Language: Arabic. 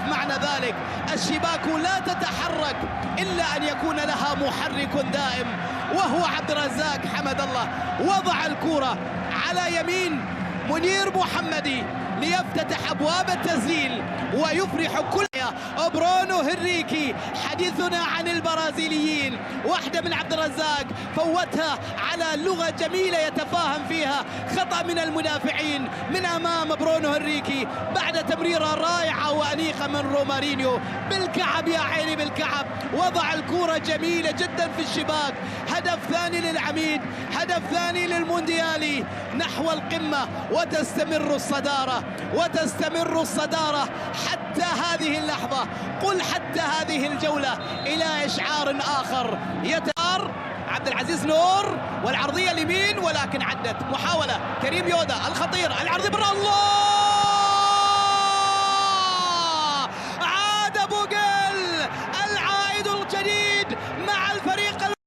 معنى ذلك الشباك لا تتحرك إلا أن يكون لها محرك دائم، وهو عبد الرزاق حمد الله. وضع الكرة على يمين منير محمدي ليفتتح أبواب التسجيل ويفرح كل. برونو هنريكي، حديثنا عن البرازيليين، واحدة من عبد الرزاق فوتها على لغة جميلة يتفاهم فيها، خطأ من المدافعين من أمام برونو هنريكي بعد تمريرة رائعة وأنيقة من رومارينيو بالكعب، يا عيني بالكعب. وضع الكرة جميلة جدا في الشباك. هدف ثاني للعميد، هدف ثاني للمونديالي نحو القمة، وتستمر الصدارة وتستمر الصدارة حتى هذه اللحظة، قل حتى هذه الجولة، إلى إشعار آخر. يتار عبد العزيز نور والعرضية اليمين، ولكن عدت محاولة كريم يودا الخطير، العرضية برا، الله